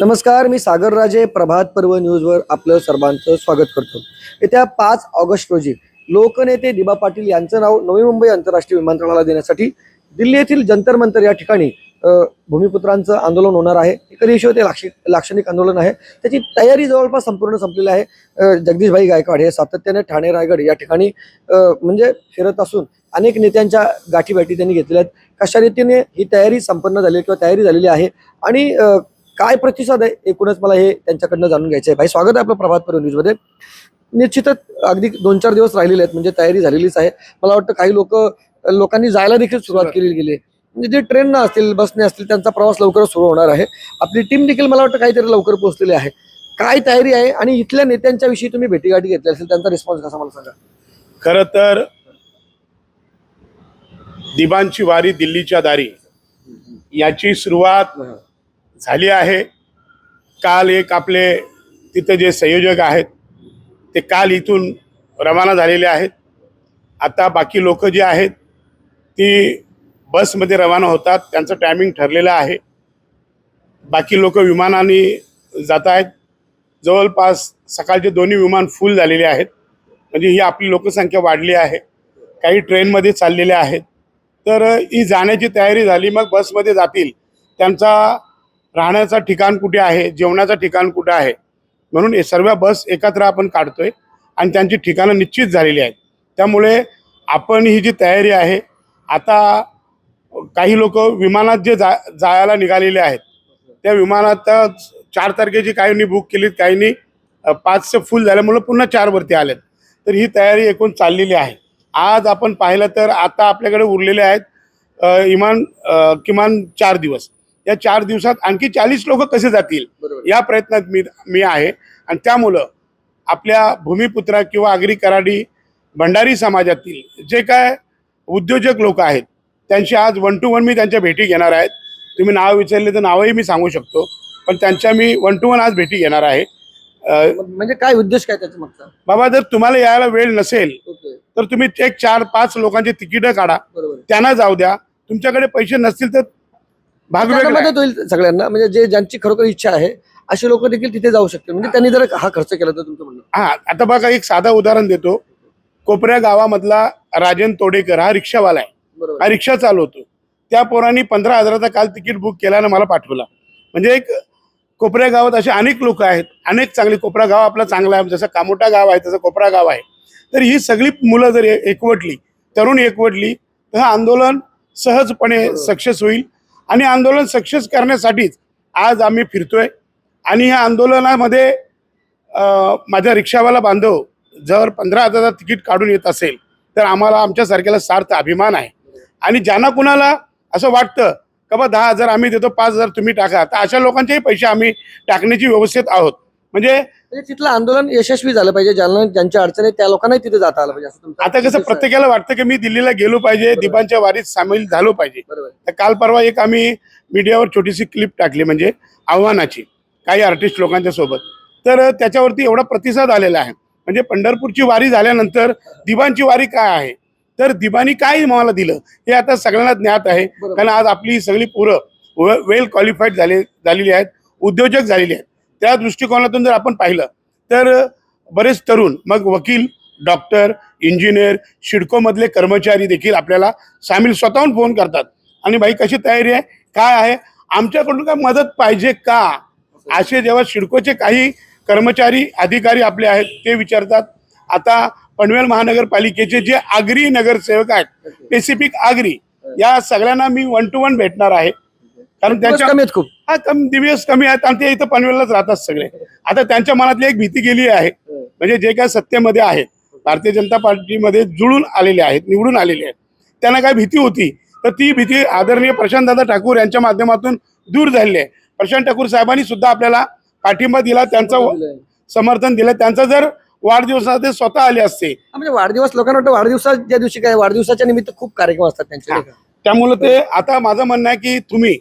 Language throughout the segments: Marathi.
नमस्कार, मी सागर राजे. प्रभात पर्व न्यूजवर आपलं सर्वांचं स्वागत करतो. येत्या 5 ऑगस्ट रोजी लोकनेते दिबा पाटील यांचं नाव नवी मुंबई आंतरराष्ट्रीय विमानतळाला देण्यासाठी दिल्ली येथील जंतर मंतर या ठिकाणी भूमिपुत्रांचं आंदोलन होणार आहे. एकरी विषय ते लाक्षणिक आंदोलन आहे. त्याची तयारी जवळपास संपूर्ण संपलेली आहे. जगदीशभाई गायकवाड हे सातत्याने ठाणे रायगड या ठिकाणी म्हणजे फिरत असून अनेक नेत्यांच्या गाठीभेटी त्यांनी घेतलेल्या आहेत. कशा रीतीने ही तयारी संपन्न झाली किंवा तयारी झालेली आहे आणि काय प्रतिसाद आहे एकूणच मला हे त्यांच्याकडनं जाणून घ्यायचं आहे. भाई, स्वागत आहे आपलं प्रभात पर्व न्यूजमध्ये. निश्चितच अगदी 2-4 दिवस राहिलेले आहेत, म्हणजे तयारी झालेलीच आहे. मला वाटतं काही लोकांनी जायला देखील सुरुवात केली गेली. म्हणजे जे ट्रेननं असतील, बसने असतील, त्यांचा प्रवास लवकरच सुरू होणार आहे. आपली टीम देखील मला वाटतं काहीतरी लवकर पोहोचलेली आहे. काय तयारी आहे आणि इथल्या नेत्यांच्या विषयी तुम्ही भेटीगाठी घेतली असेल, त्यांचा रिस्पॉन्स कसा मला सांगा. खरं तर दिबांची वारी दिल्लीच्या दारी याची सुरुवात झाली आहे. काल एक आपले तिथे जे संयोजक आहेत ते काल इथून रवाना झालेले आहेत. आता बाकी लोक जे आहेत ती बसमध्ये रवाना होतात, त्यांचं टायमिंग ठरलेलं आहे. बाकी लोक विमानाने जात आहेत. जवळपास सकाळचे दोन्ही विमान फुल झालेले आहेत. म्हणजे ही आपली लोकसंख्या वाढली आहे. काही ट्रेनमध्ये चाललेले आहेत. तर ही जाण्याची तयारी झाली. मग बसमध्ये जातील. त्यांचा राहण्याचं ठिकाण कुठे आहे, जेवणाचं ठिकाण कुठे आहे, म्हणून हे सर्व बस एकत्र आपण काढतोय आणि त्यांची ठिकाणं निश्चित झालेली आहेत. त्यामुळे आपण ही जी तयारी आहे, आता काही लोक विमानात जे जायला निघालेले आहेत त्या विमानात 4 तारखेची काहींनी बुक केलीत, काहींनी 5चे फुल झाल्यामुळे पुन्हा 4 वरती आलेत. तर ही तयारी एकूण चाललेली आहे. आज आपण पाहिलं तर आता आपल्याकडे उरलेले आहेत किमान 4 दिवस. या 4 दिवसात आणखी 40 लोक कसे जातील या प्रयत्नात मी आहे. आणि त्यामुळं आपल्या भूमिपुत्रा किंवा आगरी कराडी भंडारी समाजातील जे काय उद्योजक लोक आहेत त्यांची आज 1 to 1 मी त्यांच्या भेटी घेणार आहेत. तुम्ही नाव विचारले तर नावही मी सांगू शकतो, पण त्यांच्या मी 1 to 1 आज भेटी घेणार आहे. म्हणजे काय उद्देश काय त्याचा मागचा? बाबा, जर तुम्हाला यायला वेळ नसेल तर तुम्ही एक 4-5 लोकांचे तिकीट काढा, त्यांना जाऊ द्या. तुमच्याकडे पैसे नसतील तर मदत होईल सगळ्यांना. म्हणजे ज्यांची खरोखर इच्छा आहे असे लोक देखील तिथे जाऊ शकतील. म्हणजे त्यांनी जर हा खर्च केला तर तुमचं म्हणणं. आता बघा, एक साधा उदाहरण देतो. कोपऱ्या गावामधला राजन तोडेकर हा रिक्षावाला आहे. हा रिक्षा चालवतो. त्या पोरांनी 15,000चा काल तिकीट बुक केला आणि मला पाठवला. म्हणजे एक कोपऱ्या गावात असे अनेक लोक आहेत. अनेक चांगली कोपरा गाव आपला चांगला आहे. जसं कामोठा गाव आहे तसं कोपरा गाव आहे. तर ही सगळी मुलं जर एकवटली, तरुण एकवटली, तर हा आंदोलन सहजपणे सक्सेस होईल. आणि आंदोलन सक्सेस करण्यासाठीच आज आम्ही फिरतोय. आणि ह्या आंदोलनामध्ये माझा रिक्षावाला बांधव जर 15,000चा तिकीट काढून येत असेल तर आम्हाला आमच्यासारख्याला सार्थ अभिमान आहे. आणि ज्यांना कुणाला असं वाटतं का बा 10,000 आम्ही देतो, 5,000 तुम्ही टाका, तर अशा लोकांचेही पैसे आम्ही टाकण्याची व्यवस्थेत आहोत. म्हणजे तिथलं आंदोलन यशस्वी झालं पाहिजे. ज्यांच्या अडचणी त्या लोकांनाही तिथे जाता आलं पाहिजे. आता कसं प्रत्येकाला वाटतं की मी दिल्लीला गेलो पाहिजे, दिबांच्या वारीत सामील झालो पाहिजे. तर काल परवा एक आम्ही मीडियावर छोटीशी क्लिप टाकली, म्हणजे आव्हानाची, काही आर्टिस्ट लोकांच्या सोबत. तर त्याच्यावरती एवढा प्रतिसाद आलेला आहे. म्हणजे पंढरपूरची वारी झाल्यानंतर दिबांची वारी काय आहे, तर दिबांनी काय मला दिलं हे आता सगळ्यांना ज्ञात आहे. कारण आज आपली सगळी पोरं वेल क्वालिफाईड झालेली आहेत, उद्योजक झालेली आहेत. त्या दृष्टिकोनातून जर आपण पाहिलं तर बरेच तरुण, मग वकील, डॉक्टर, इंजिनियर, शिडकोमधले कर्मचारी देखील आपल्याला सामील स्वतःहून फोन करतात. आणि बाई कशी तयारी आहे, काय आहे, आमच्याकडून काय मदत पाहिजे का, असे जेव्हा शिडकोचे काही कर्मचारी अधिकारी आपले आहेत ते विचारतात. आता पनवेल महानगरपालिकेचे जे आगरी नगरसेवक आहेत, स्पेसिफिक आगरी, या सगळ्यांना मी 1 to 1 भेटणार आहे. कारण त्यांच्या खूप दिवस कमी आहेत आणि ते इथं पनवेललाच राहतात सगळे. आता त्यांच्या मनातली एक भीती गेली आहे. म्हणजे जे काय सत्तेमध्ये आहेत, भारतीय जनता पार्टीमध्ये जुळून आलेले आहेत, निवडून आलेले आहेत, त्यांना काय भीती होती तर ती भीती आदरणीय प्रशांतदादा ठाकूर यांच्या माध्यमातून दूर झालेली आहे. प्रशांत ठाकूर साहेबांनी सुद्धा आपल्याला पाठिंबा दिला, त्यांचं समर्थन दिलं. त्यांचा जर वाढदिवसात ते स्वतः आले असते. म्हणजे वाढदिवस लोकांना वाटतं वाढदिवसाच्या दिवशी काय, वाढदिवसाच्या निमित्त खूप कार्यक्रम असतात त्यांचे. त्यामुळे ते आता माझं म्हणणं आहे की तुम्ही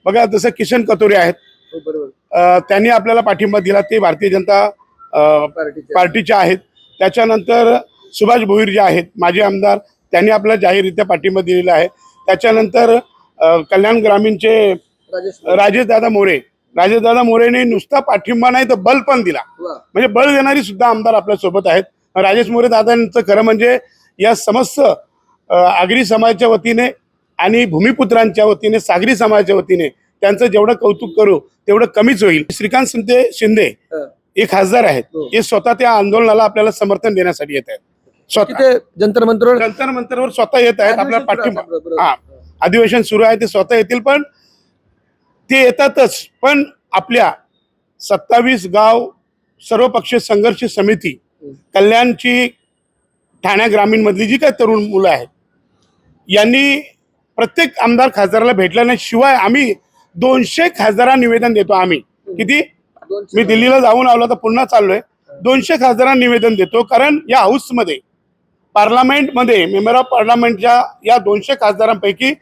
बघा, जसं किशन कतोरे आहेत, त्यांनी आपल्याला पाठिंबा दिला, ते भारतीय जनता पार्टीचे आहेत. त्याच्यानंतर सुभाष भोईर जे आहेत माजी आमदार, त्यांनी आपल्याला जाहीररित्या पाठिंबा दिलेला आहे. त्याच्यानंतर कल्याण ग्रामीणचे राजेश दादा मोरे राजेशदादा मोरेने नुसता पाठिंबा नाही तर बल पण दिला. म्हणजे बळ देणारी सुद्धा आमदार आपल्या सोबत आहेत. राजेश मोरे दादांचं खरं म्हणजे या समस्त आगरी समाजाच्या वतीने आणि भूमिपुत्रांच्या वतीने, सागरी समाजाच्या वतीने त्यांचं जेवढं कौतुक करू तेवढं कमीच होईल. श्रीकांत शिंदे हे खासदार आहेत, हे स्वतः त्या आंदोलनाला आपल्याला समर्थन देण्यासाठी येत आहेत. स्वतः जंतर मंतरवर स्वतः येत आहेत. आपला पाठिंबा, हा, अधिवेशन सुरू आहे, ते स्वतः येतील. पण ते येतातच, पण आपल्या 27 गाव सर्वपक्षीय संघर्ष समिती कल्याणची ठाणे ग्रामीण मधली जी काही तरुण मुलं आहेत, यांनी प्रत्येक आमदार खासदाराला भेटल्या नाही. शिवाय आम्ही 200 खासदारांना निवेदन देतो. आम्ही किती, मी दिल्लीला जाऊन आलो, तर पुन्हा चाललोय. 200 खासदारांना निवेदन देतो. कारण या हाऊसमध्ये, पार्लमेंटमध्ये, मेंबर ऑफ पार्लमेंटच्या या 200 खासदारांपैकी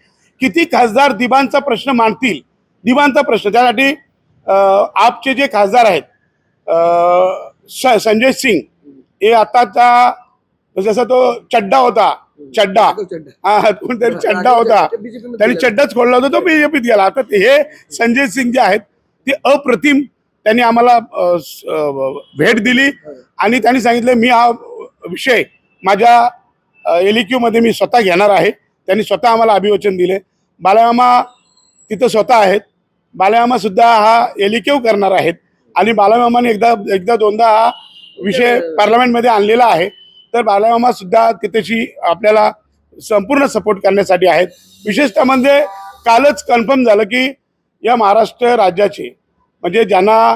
किती खासदार दिबांचा प्रश्न मांडतील, दिबांचा प्रश्न. त्यासाठी आपचे जे खासदार आहेत, संजय सिंग, हे आताचा जसा तो चड्डा होता, चड्डा, हा, कोणतरी चड्डा होता, त्यांनी चड्डाच खोडला होता, तो बीजेपीत गेला. आता हे संजय सिंग जे आहेत ते अप्रतिम, त्यांनी आम्हाला भेट दिली आणि त्यांनी सांगितलं मी हा विषय माझ्या एलक्यू मध्ये मी स्वतः घेणार आहे. त्यांनी स्वतः आम्हाला अभिवचन दिले. बालामामा तिथं स्वतः आहेत. बालामामा सुद्धा हा एलक्यू करणार आहेत आणि बालामामाने एकदा दोनदा हा विषय पार्लमेंटमध्ये आणलेला आहे. तर बालामामा सुद्धा तिथेशी आपल्याला संपूर्ण सपोर्ट करण्यासाठी आहेत. विशेषतः म्हणजे कालच कन्फर्म झालं की या महाराष्ट्र राज्याचे, म्हणजे ज्यांना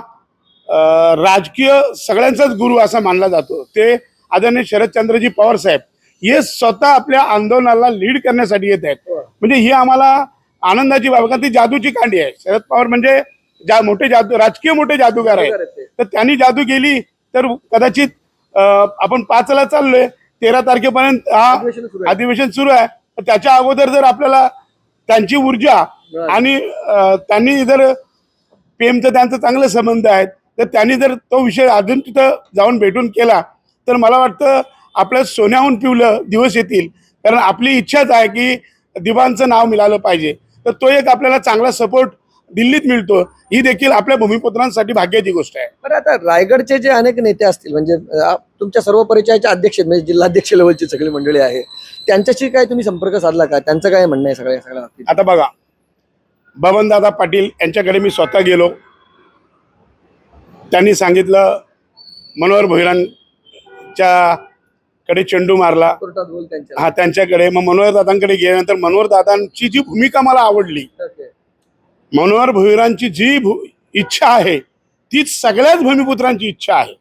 राजकीय सगळ्यांचाच गुरु असा मानला जातो, ते आदरणीय शरदचंद्रजी पवार साहेब, हे स्वतः आपल्या आंदोलनाला लीड करण्यासाठी येत आहेत. म्हणजे ही आम्हाला आनंदाची बाब, कारण ती जादूची कांडी आहे. शरद पवार म्हणजे राजकीय मोठे जादूगार आहेत. तर त्यांनी जादू केली तर कदाचित आपण 5ला चाललोय, 13 तारखेपर्यंत हा अधिवेशन सुरू आहे. त्याच्या अगोदर जर आपल्याला त्यांची ऊर्जा आणि त्यांनी जर प्रेमचं त्यांचं चांगले संबंध आहेत, तर त्यांनी जर तो विषय अजून तिथं जाऊन भेटून केला तर मला वाटतं आपल्या सोन्याहून पिवलं दिवस येतील. कारण आपली इच्छाच आहे की दिबांचं नाव मिळालं पाहिजे. तर तो एक आपल्याला चांगला सपोर्ट दिल्लीत मिळतो, ही देखील आपल्या भूमिपुत्रांसाठी भाग्याची गोष्ट आहे. बरं, आता रायगडचे जे अनेक नेते असतील, म्हणजे तुमच्या सर्व परिचयाचे अध्यक्ष, म्हणजे जिल्हाध्यक्ष लेवलची सगळी मंडळी आहे, त्यांच्याशी काय तुम्ही संपर्क साधला का? त्यांचं काय म्हणणं आहे सगळ्या बाबतीत? आता बघा, बबनदादा पाटील यांच्याकडे मी स्वतः गेलो. त्यांनी सांगितलं मनोहर भोईरांच्या कडे चेंडू मारला, हा, त्यांच्याकडे. मग मनोहर दादांकडे गेल्यानंतर मनोहर दादांची जी भूमिका मला आवडली, मनोहर भोईरांची जी इच्छा आहे तीच सगळ्याच भूमिपुत्रांची इच्छा आहे.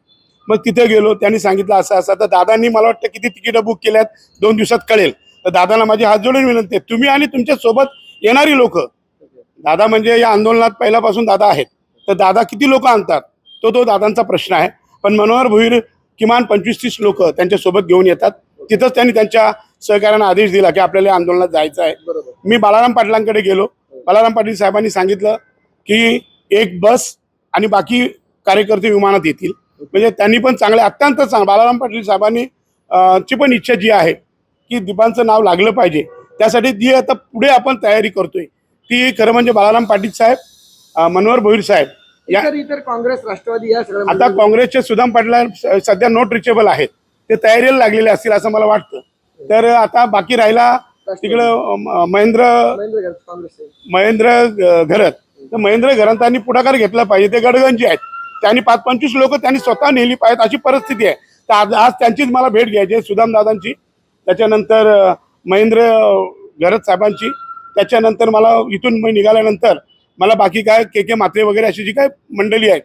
मग तिथे गेलो, त्यांनी सांगितलं असं असं. तर दादांनी मला वाटतं किती तिकीटं बुक केल्यात, 2 दिवसात कळेल. तर दादांना माझी हात जोडून विनंती आहे, तुम्ही आणि तुमच्या सोबत येणारी लोक, दादा म्हणजे या आंदोलनात पहिल्यापासून दादा आहेत, तर दादा किती लोक आणतात तो दादांचा प्रश्न आहे. पण मनोहर भोईर किमान 25-30 लोक त्यांच्यासोबत घेऊन येतात. तिथंच त्यांनी त्यांच्या सहकार्यांना आदेश दिला की आपल्याला आंदोलनात जायचं आहे. मी बालाराम पाटलांकडे गेलो. बालाराम पाटील साहेबांनी सांगितलं की एक बस आणि बाकी कार्यकर्ते विमानात येतील. म्हणजे त्यांनी पण अत्यंत चांगलं, बालाराम पाटील साहेबांनी ची पण इच्छा जी आहे की दिबांचं नाव लागलं पाहिजे, त्यासाठी जी आता पुढे आपण तयारी करतोय ती खरं म्हणजे बालाराम पाटील साहेब, मनोहर भोईर साहेब, इतर काँग्रेस, राष्ट्रवादी या सगळ्या, आता काँग्रेसचे सुदाम पाटील सध्या नॉट रिचेबल आहेत, ते तयारीला लागलेले असतील असं मला वाटतं. तर आता बाकी राहिला तिकडं महेंद्र घरत. तर महेंद्र घरतांनी पुढाकार घेतला पाहिजे. ते गडगंजी आहेत, त्यांनी 25 लोक त्यांनी स्वतः नेली पाहिजेत, अशी परिस्थिती आहे. तर आज त्यांचीच मला भेट घ्यायची आहे, सुदाम दादांची, त्याच्यानंतर महेंद्र घरत साहेबांची. त्याच्यानंतर मला इथून निघाल्यानंतर मला बाकी काय के म्हात्रे वगैरे अशी जी काय मंडळी आहेत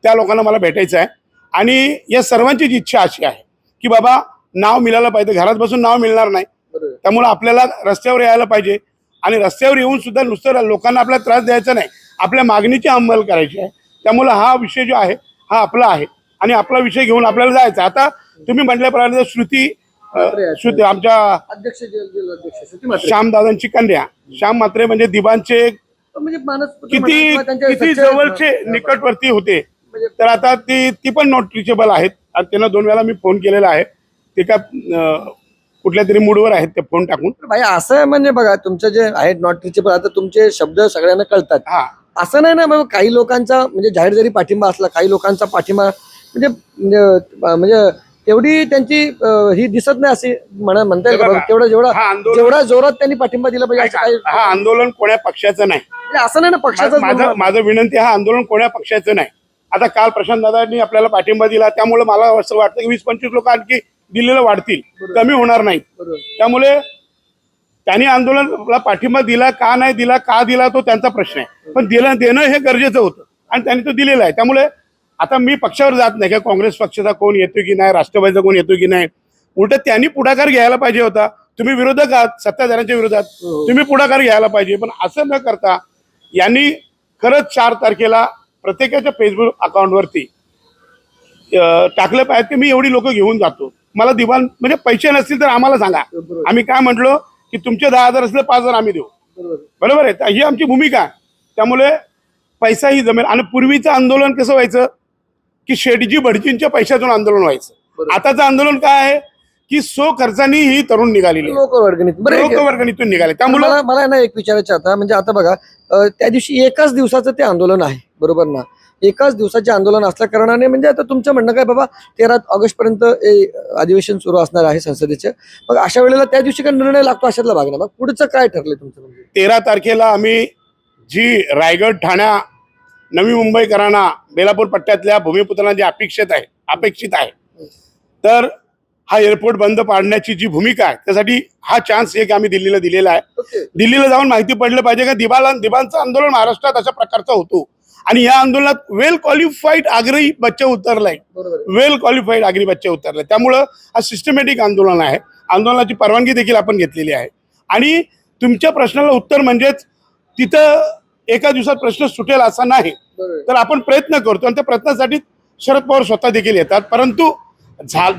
त्या लोकांना मला भेटायचं आहे. आणि या सर्वांचीच इच्छा अशी आहे की बाबा नाव मिळालं पाहिजे. घरात बसून नाव मिळणार नाही, त्यामुळे आपल्याला रस्त्यावर यायला पाहिजे. आणि रस्त्यावर येऊन सुद्धा नुसतं लोकांना आपला त्रास द्यायचा नाही, आपल्या मागणीची अंमल करायची आहे. त्यामुळे हा विषय जो आहे हा आपला आहे आणि आपला विषय घेऊन आपल्याला जायचा. आता तुम्ही म्हटल्याप्रमाणे श्रुती आमच्या अध्यक्ष श्यामदादांची कन्या, श्याम म्हात्रे म्हणजे दिबांचे किती जवळचे निकटवर्ती होते. तर आता ती पण नॉट रिचेबल आहेत. त्यांना 2 वेळा मी फोन केलेला आहे. ते का कुठल्या तरी मूडवर आहेत ते फोन टाकून. भाई असं म्हणजे बघा, तुमचं जे आहेत नॉट रिचेबल, आता तुमचे शब्द सगळ्यांना कळतात. असं नाही ना बाबा, काही लोकांचा म्हणजे जाहीर जरी पाठिंबा असला, काही लोकांचा पाठिंबा म्हणजे तेवढी त्यांची ही दिसत नाही असे म्हणता येईल का बाबा? तेवढा जेवढा जोरात त्यांनी पाठिंबा दिला पाहिजे असं काही हा आंदोलन कोण्या पक्षाचं नाही. म्हणजे असं नाही ना पक्षाचं. माझं विनंती, हा आंदोलन कोण्या पक्षाचं नाही. आता काल प्रशांत दादांनी आपल्याला पाठिंबा दिला, त्यामुळे मला असं वाटतं की 20-25 लोक आणखी दिल्लीला वाढतील, कमी होणार नाहीत. त्यामुळे त्यांनी आंदोलनाला पाठिंबा दिला का नाही दिला, का दिला तो त्यांचा प्रश्न आहे, पण देणं हे गरजेचं होतं आणि त्यांनी तो दिलेला आहे. त्यामुळे आता मी पक्षावर जात नाही की काँग्रेस पक्षाचा कोण येतो की नाही, राष्ट्रवादीचा कोण येतो की नाही. उलट त्यांनी पुढाकार घ्यायला पाहिजे होता. तुम्ही विरोधक आहात सत्ताधाऱ्यांच्या विरोधात, तुम्ही पुढाकार घ्यायला पाहिजे. पण असं न करता यांनी खरंच 4 तारखेला प्रत्येकाच्या फेसबुक अकाउंटवरती टाकलं पाहिजे की मी एवढी लोक घेऊन जातो. मला दिवाण म्हणजे पैसे नसतील तर आम्हाला सांगा. आम्ही काय म्हटलो की तुमचे 10,000 असले 5,000 आम्ही देऊ. बरोबर आहे, ही आमची भूमिका आहे. त्यामुळे पैसाही जमेल. आणि पूर्वीचं आंदोलन कसं व्हायचं की शेठजी भटजींच्या पैशातून आंदोलन व्हायचं. आताचं आंदोलन काय आहे की सो खर्चानी ही तरुण निघालेली, लोकवर्गणीतून निघाले. त्यामुळे मला ना एक विचारायचं आता, म्हणजे आता बघा त्या दिवशी एकाच दिवसाचं ते आंदोलन आहे, बरोबर ना? एकाच दिवसाचे आंदोलन असल्या कारणाने म्हणजे आता तुमचं म्हणणं काय बाबा 13 ऑगस्ट पर्यंत अधिवेशन सुरू असणार आहे संसदेचे, मग अशा वेळेला त्या दिवशी काय निर्णय लागतो अशातला भाग ना? मग पुढचं काय ठरलंय तुमचं? म्हणजे 13 तारखेला आम्ही जी रायगड, ठाणा, नवी मुंबईकरांना, बेलापूर पट्ट्यातल्या भूमिपुत्रांना जे अपेक्षित आहे तर हा एअरपोर्ट बंद पाडण्याची जी भूमिका आहे त्यासाठी हा चान्स एक आम्ही दिल्लीला दिलेला आहे. दिल्लीला जाऊन माहिती पडलं पाहिजे का दिबांचं आंदोलन महाराष्ट्रात अशा प्रकारचा होतो आणि या आंदोलनात वेल क्वालिफाईड आग्रही बच्चे उतरलाय, त्यामुळं हा सिस्टमॅटिक आंदोलन आहे. आंदोलनाची परवानगी देखील आपण घेतलेली आहे. आणि तुमच्या प्रश्नाला उत्तर म्हणजेच तिथं एका दिवसात प्रश्न सुटेल असा नाही, तर आपण प्रयत्न करतो आणि त्या प्रयत्नासाठी शरद पवार स्वतः देखील येतात. परंतु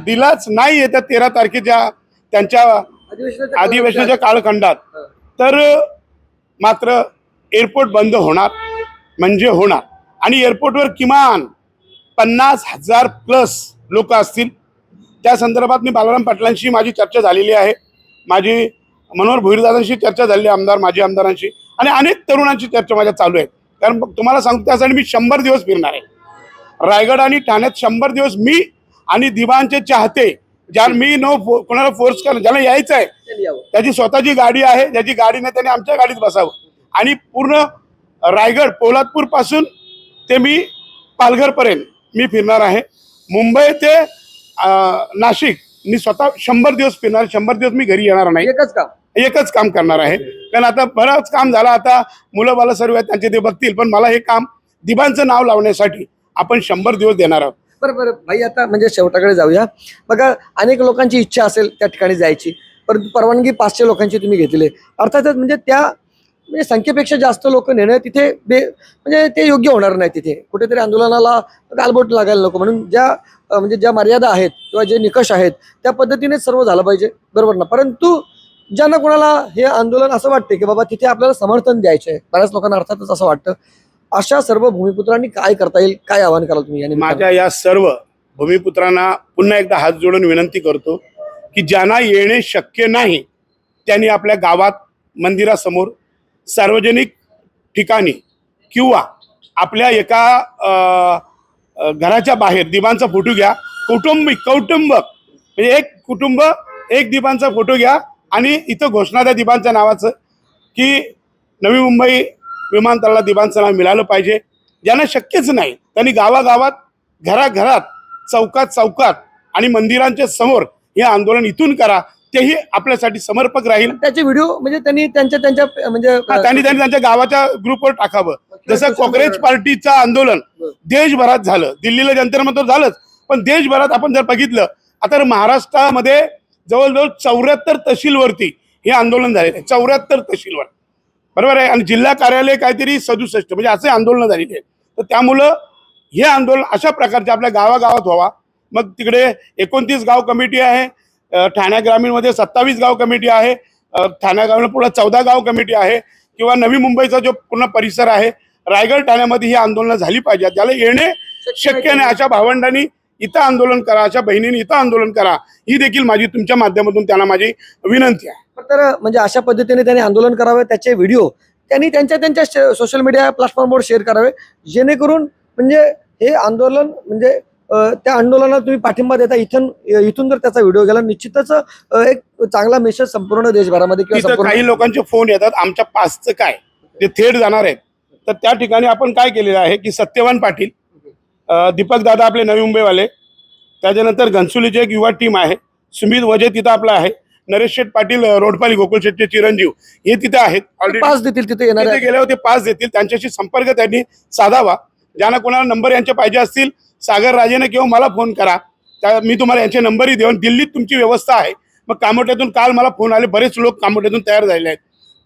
दिलाच नाही येतात 13 तारखेच्या त्यांच्या अधिवेशनाच्या कालखंडात, तर मात्र एअरपोर्ट बंद होणार म्हणजे होणार. आणि एअरपोर्टवर किमान 50,000 प्लस लोक असतील. त्या संदर्भात मी बालाराम पाटलांशी माझी चर्चा झालेली आहे, माझी मनोहर भोईरदादांशी चर्चा झालेली आहे, माजी आमदारांशी, आणि अनेक तरुणांची चर्चा माझ्या चालू आहे. कारण तुम्हाला सांगतो त्यासाठी मी 100 दिवस फिरणार आहे. रायगड आणि ठाण्यात 100 दिवस मी आणि दिवाणचे चाहते, ज्याला मी कोणाला फोर्स कर, ज्याला यायचं आहे त्याची स्वतःची गाडी आहे, ज्याची गाडी नाही त्याने आमच्या गाडीत बसावं. आणि पूर्ण रायगड, पोलादपूर पासून ते मी पालघरपर्यंत मी फिरणार आहे. मुंबई ते नाशिक मी स्वतः 100 दिवस फिरणार. 100 दिवस मी घरी येणार नाही, एकच काम करणार आहे. कारण आता बरंच काम झालं, आता मुलं बाला सर्व आहेत त्यांचे ते बघतील, पण मला हे काम दिबांचं नाव लावण्यासाठी आपण 100 दिवस देणार आहोत. बरं भाई, आता म्हणजे शेवटाकडे जाऊया. बघा अनेक लोकांची इच्छा असेल त्या ठिकाणी जायची, परंतु परवानगी 500 लोकांची तुम्ही घेतली. अर्थातच म्हणजे त्या म्हणजे संख्येपेक्षा जास्त लोक नेणं तिथे म्हणजे ते योग्य होणार नाही. तिथे कुठेतरी आंदोलनाला गालबोट लागायला नको. म्हणून ज्या मर्यादा आहेत किंवा जे निकष आहेत त्या पद्धतीने सर्व झालं पाहिजे, बरोबर ना? परंतु ज्यांना कोणाला हे आंदोलन असं वाटते की बाबा तिथे आपल्याला समर्थन द्यायचं आहे, बऱ्याच लोकांना अर्थातच असं वाटतं, अशा सर्व भूमिपुत्रांनी काय करता येईल, काय आवाहन कराल तुम्ही? आणि माझ्या या सर्व भूमिपुत्रांना पुन्हा एकदा हात जोडून विनंती करतो की ज्यांना येणे शक्य नाही त्यांनी आपल्या गावात, मंदिरासमोर, सार्वजनिक ठिकाणी किंवा आपल्या एका घराच्या बाहेर दिबांचा फोटो घ्या. कौटुंब म्हणजे एक कुटुंब, एक दिबांचा फोटो घ्या आणि इथं घोषणा द्या दिबांच्या नावाचं की नवी मुंबई विमानतळाला दिबांचं नाव मिळालं पाहिजे. ज्यांना शक्यच नाही त्यांनी गावागावात, घराघरात, चौकात आणि मंदिरांच्या समोर हे आंदोलन इथून करा. तेही आपल्यासाठी समर्पक राहील. त्याचे व्हिडिओ म्हणजे त्यांनी त्यांच्या गावाच्या ग्रुपवर टाकावं. जसं काँग्रेस पार्टीचं आंदोलन देशभरात झालं, दिल्लीला जंतर मंतर झालंच, पण देशभरात आपण जर बघितलं आता महाराष्ट्रामध्ये जवळजवळ 74 तहसीलवरती हे आंदोलन झालेलं आहे. 74 तहसीलवर, बरोबर आहे. आणि जिल्हा कार्यालय काहीतरी 67, म्हणजे असे आंदोलन झालेले आहेत. तर त्यामुळं हे आंदोलन अशा प्रकारचे आपल्या गावागावात व्हावा. मग तिकडे 29 गाव कमिटी आहे, ठाणे ग्रामीणमध्ये 27 गाव कमिटी आहे, ठाणे ग्रामीण पूर्ण 14 गाव कमिटी आहे, किंवा नवी मुंबईचा जो पूर्ण परिसर आहे, रायगड, ठाण्यामध्ये ही आंदोलनं झाली पाहिजेत. ज्याला येणे शक्य नाही अशा भावंडांनी इथं आंदोलन करा, अशा बहिणींनी इथं आंदोलन करा, ही देखील माझी तुमच्या माध्यमातून त्यांना माझी विनंती आहे. तर म्हणजे अशा पद्धतीने त्यांनी आंदोलन करावे, त्याचे व्हिडिओ त्यांनी त्यांच्या सोशल मीडिया प्लॅटफॉर्मवर शेअर करावे, जेणेकरून म्हणजे हे आंदोलन म्हणजे त्या आंदोलनाला तुम्ही पाठिंबा देता. इथून जर त्याचा व्हिडिओ गेला निश्चितच एक चांगला मेसेज संपूर्ण देशभरामध्ये किंवा तिथं संपूर्ण काही लोकांचे फोन येतात आमच्या पासचं काय ते थेट जाणार आहेत. तर त्या ठिकाणी आपण काय केलेलं आहे की सत्यवान पाटील, दीपक दादा आपले नवी मुंबईवाले, त्याच्यानंतर घनसोलीची एक युवा टीम आहे, सुमित वजे तिथं आपला आहे, नरेश शेठ पाटील रोडपाली गोकुळ शेठचे चिरंजीव हे तिथे आहेत. ऑलरेडी पास देतील तिथे येणार तिथे गेल्यावर ते पास देतील. त्यांच्याशी संपर्क त्यांनी साधावा. ज्यांना कोणाला नंबर यांचे पाहिजे असतील सागर राजेने किंवा मला फोन करा, मी तुम्हाला यांचे नंबरही देऊन. दिल्लीत तुमची व्यवस्था आहे. मग कामोठ्यातून काल मला फोन आले, बरेच लोक कामोठ्यातून तयार झालेले आहेत.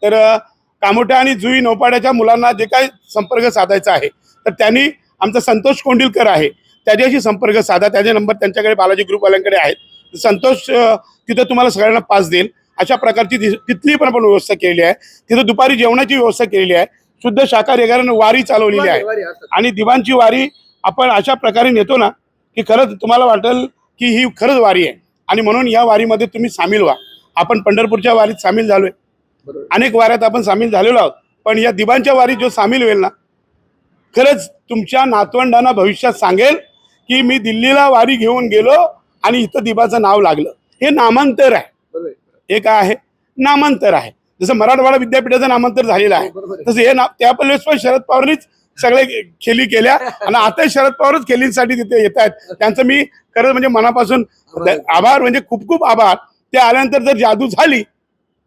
तर कामोठ्या आणि जुई नौपाड्याच्या मुलांना जे काही संपर्क साधायचा आहे तर त्यांनी आमचा संतोष कोंडिलकर आहे त्याच्याशी संपर्क साधा. त्याचे नंबर त्यांच्याकडे बालाजी ग्रुपवाल्यांकडे आहेत. संतोष तिथं तुम्हाला सगळ्यांना पास देईल. अशा प्रकारची तिथली पण आपण व्यवस्था केलेली आहे. तिथं दुपारी जेवणाची व्यवस्था केलेली आहे. शुद्ध शाकाहारी वगैरे वारी चालवलेली आहे आणि दिवाणची वारी आपण अशा प्रकारे नेतो ना की खरंच तुम्हाला वाटेल की ही खरंच वारी आहे. आणि म्हणून या वारीमध्ये तुम्ही सामील व्हा. आपण पंढरपूरच्या वारीत सामील झालोय, अनेक वाऱ्यात आपण सामील झालेलो आहोत, पण या दिवाणच्या वारीत जो सामील होईल ना खरंच तुमच्या नातवंडांना भविष्यात सांगेल की मी दिल्लीला वारी घेऊन गेलो आणि इथं दिबाचं नाव लागलं. हे नामांतर आहे. हे काय आहे? नामांतर आहे. जसं मराठवाडा विद्यापीठाचं नामांतर झालेलं आहे तसं हे त्या पण शरद पवारांनीच सगळे खेळी केल्या आणि आता शरद पवारच खेळींसाठी तिथे येत आहेत. त्यांचं मी खरंच म्हणजे मनापासून आभार, म्हणजे खूप खूप आभार. ते आल्यानंतर जर जादू झाली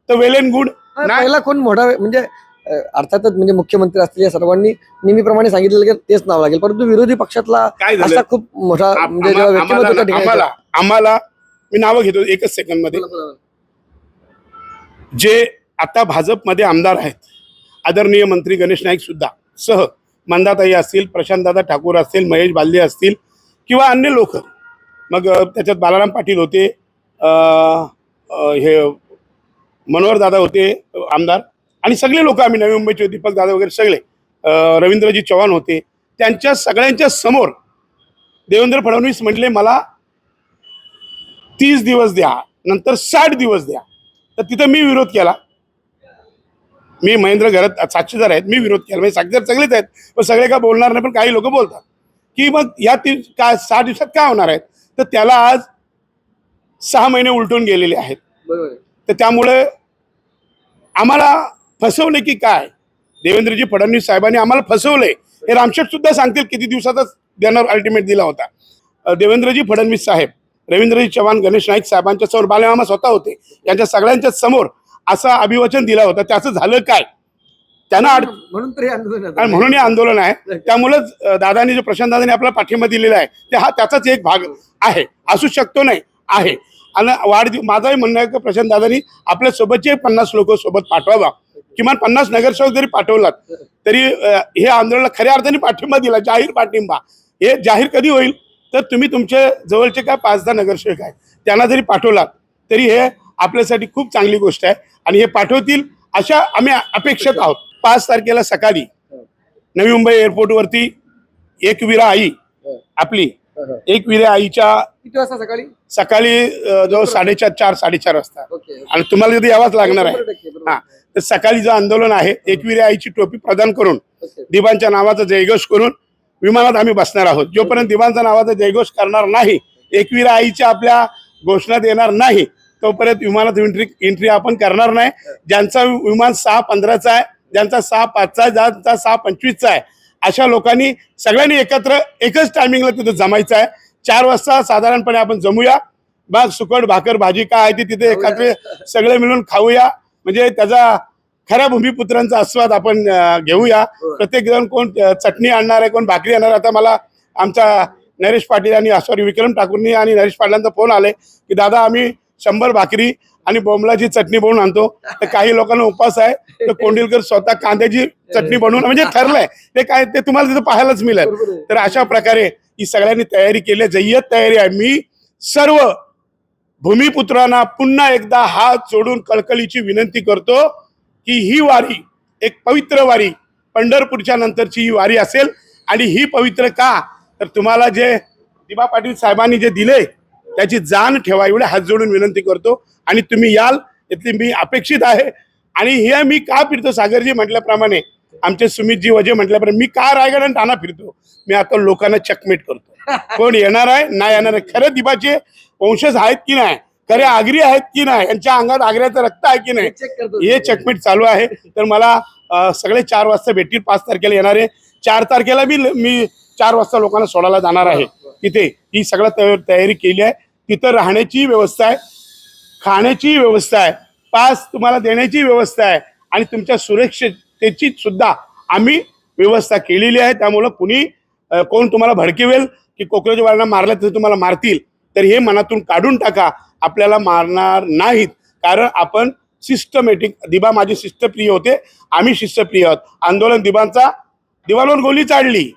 तर वेल अँड गुड. पहिला कोण मोठा म्हणजे अर्थातच म्हणजे मुख्यमंत्री असतील या सर्वांनी नेहमीप्रमाणे सांगितलेलं की तेच नाव लागेल, परंतु विरोधी पक्षातला काय झालं? असा खूप मोठा म्हणजे जेव्हा व्यक्तिमत्व त्या ठिकाणी आम्हाला मी नावं घेतो एकच सेकंड मध्ये. जे आता भाजपमध्ये आमदार आहेत आदरणीय मंत्री गणेश नाईक सुद्धा सह मंदाताई असतील, प्रशांतदादा ठाकूर असतील, महेश बालदे असतील किंवा अन्य लोक, मग त्याच्यात बालाराम पाटील होते, हे मनोहर दादा होते आमदार, आणि सगळे लोक आम्ही नवी मुंबईचे, दीपक दादा वगैरे सगळे, रवींद्रजी चव्हाण होते. त्यांच्या सगळ्यांच्या समोर देवेंद्र फडणवीस म्हटले मला 30 दिवस द्या, नंतर 60 दिवस द्या. तर तिथं मी विरोध केला. मी महेंद्र घरात साक्षीदार आहेत, मी विरोध केला. म्हणजे साक्षीदार सगळेच आहेत, पण सगळे काय बोलणार नाही, पण काही लोक बोलतात की मग या काय 60 दिवसात काय होणार आहेत. तर त्याला आज 6 महिने उलटून गेलेले आहेत. तर त्यामुळे आम्हाला फसवले की काय, देवेंद्रजी फडणवीस साहेबांनी आम्हाला फसवलंय हे रामशेठ सुद्धा सांगतील. किती दिवसातच देणार अल्टिमेट दिला होता. देवेंद्रजी फडणवीस साहेब, रवींद्रजी चव्हाण, गणेश नाईक साहेबांच्या समोर बालमामा स्वतः होते, यांच्या सगळ्यांच्या समोर असा अभिवचन दिला होता. त्याचं झालं काय? त्यांना म्हणून हे आंदोलन आहे. त्यामुळेच दादांनी जो प्रशांत दादांनी आपला पाठिंबा दिलेला आहे ते हा त्याचाच एक भाग आहे, असू शकतो नाही आहे. आणि माझंही म्हणणं आहे की प्रशांत दादांनी आपल्या सोबतचे 50 लोक सोबत पाठवावा, किमान 50 नगरसेवक जरी पाठवलात तरी हे आंदोलनाला खऱ्या अर्थाने पाठिंबा दिला, जाहीर पाठिंबा. हे जाहीर कधी होईल तर तुम्ही तुमच्या जवळचे काय 5-10 नगरसेवक आहेत त्यांना जरी पाठवलात तरी हे आपल्यासाठी खूप चांगली गोष्ट आहे आणि हे पाठवतील अशा आम्ही अपेक्षित आहोत. 5 तारखेला सकाळी नवी मुंबई एअरपोर्टवरती एकविरा आई, आपली एकविरा आईच्या किती वाजता सकाळी जवळ 4:30 वाजता, आणि तुम्हाला तिथे यावाच लागणार आहे. हा, तर सकाळी जो आंदोलन आहे एकविरा आईची टोपी प्रदान करून दिबांच्या नावाचा जयघोष करून विमानात आम्ही बसणार आहोत. जोपर्यंत दिबांच्या नावाचा जयघोष करणार नाही, एकविरा आईच्या आपल्या घोषणा देणार नाही, तोपर्यंत विमानात एंट्री आपण करणार नाही. ज्यांचा विमान 6:15चा आहे, ज्यांचा 6:05चा आहे, ज्यांचा 6:25चा आहे, अशा लोकांनी सगळ्यांनी एकत्र एकच टायमिंगला तिथे जमायचं आहे. 4 वाजता साधारणपणे आपण जमूया. मग सुकट भाकर भाजी काय आहे ती तिथे एकत्र सगळे मिळून खाऊया. म्हणजे त्याचा खऱ्या भूमिपुत्रांचा आस्वाद आपण घेऊया. प्रत्येक जण कोण चटणी आणणार आहे, कोण भाकरी आणणार. आता मला आमचा नरेश पाटील आणि विक्रम ठाकूरनी आणि नरेश पाटलांचा फोन आले की दादा आम्ही 100 भाकरी आणि बोंबलाची चटणी बनवून आणतो. तर काही लोकांना उपास आहे तर कोंडिलकर स्वतः कांद्याची चटणी बनवून, म्हणजे ठरलंय ते काय ते तुम्हाला तिथं पाहायलाच मिळेल. तर अशा प्रकारे ही सगळ्यांनी तयारी केली, जय्यत तयारी आहे. मी सर्व भूमिपुत्रांना पुन्हा एकदा हात जोडून कळकळीची विनंती करतो की ही वारी एक पवित्र वारी, पंढरपूरच्या नंतरची ही वारी असेल. आणि ही पवित्र का, तर तुम्हाला जे दिबा पाटील साहेबांनी जे दिले त्याची जाण ठेवा, एवढे हात जोडून विनंती करतो. आणि तुम्ही याल यातली मी अपेक्षित आहे. आणि हे मी का फिरतो, सागरजी म्हटल्याप्रमाणे, आमचे सुमितजी वजे म्हटल्याप्रमाणे, मी का रायगड आणि ठाणा फिरतो, मी आता लोकांना चकमेट करतो. कोण येणार आहे नाही येणार आहे, खरं दिबाचे वंशज आहेत की नाही, खरे आगरी आहेत की नाही, यांच्या अंगात आग्र्याचं रक्त आहे की नाही, हे चकमेट चालू आहे. तर मला सगळे 4 वाजता भेटतील. 5 तारखेला येणार आहे. 4 तारखेला मी 4 वाजता लोकांना सोडायला जाणार आहे. तिथे ही सगळं तयारी केली आहे. तिथं राहण्याची व्यवस्था आहे, खाण्याची व्यवस्था आहे, पास तुम्हाला देण्याची व्यवस्था आहे आणि तुमच्या सुरक्षिततेची सुद्धा आम्ही व्यवस्था केलेली आहे. त्यामुळं कुणी कोण तुम्हाला भडकवेल की कोकराजवाल्यांना मारलं तर तुम्हाला मारतील, तर हे मनातून काढून टाका. आपल्याला मारणार नाहीत, कारण आपण सिस्टमॅटिक, दिबा माझे शिस्तप्रिय होते, आम्ही शिस्तप्रिय आहोत. आंदोलन दिवांवर गोली चाडली,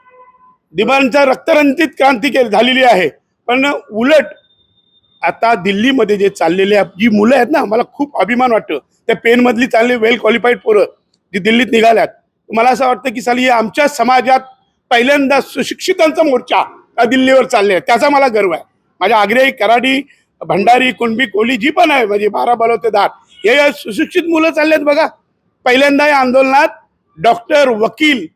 दिबांचा रक्तरंजित क्रांती झालेली आहे. पण उलट आता दिल्लीमध्ये जे चाललेले जी मुलं आहेत ना, मला खूप अभिमान वाटतं. त्या पेनमधली चालले वेल क्वालिफाईड पोरं जी दिल्लीत निघाल्यात, मला असं वाटतं की साली आमच्या समाजात पहिल्यांदा सुशिक्षितांचा मोर्चा दिल्लीवर चालले आहे. त्याचा मला गर्व आहे. माझ्या आग्रे, कराडी, भंडारी, कुणबी, कोली जी पण आहे, म्हणजे 12 बलवतेदार, हे सुशिक्षित मुलं चाललेत बघा. पहिल्यांदा या आंदोलनात डॉक्टर, वकील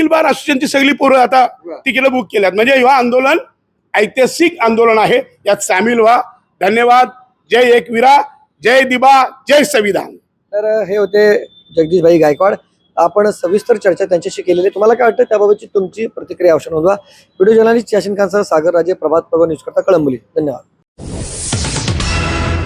बार असोसिएशनची सगळी पोरं आता तिकीट बुक केल्यात. म्हणजे हे आंदोलन ऐतिहासिक आंदोलन आहे, यात सामील व्हा. धन्यवाद. जय एकवीरा, जय दिबा, जय संविधान. तर हे होते जगदीशभाई गायकवाड. आपण सविस्तर चर्चा त्यांच्याशी केलेली. तुम्हाला काय वाटतं त्याबाबतची तुमची प्रतिक्रिया अवश्य नोंदवा. व्हिडिओ जर्नलिस्ट यासिन खानसह सागर राजे, प्रभात पर्व न्यूज करता, कळंबोली. धन्यवाद.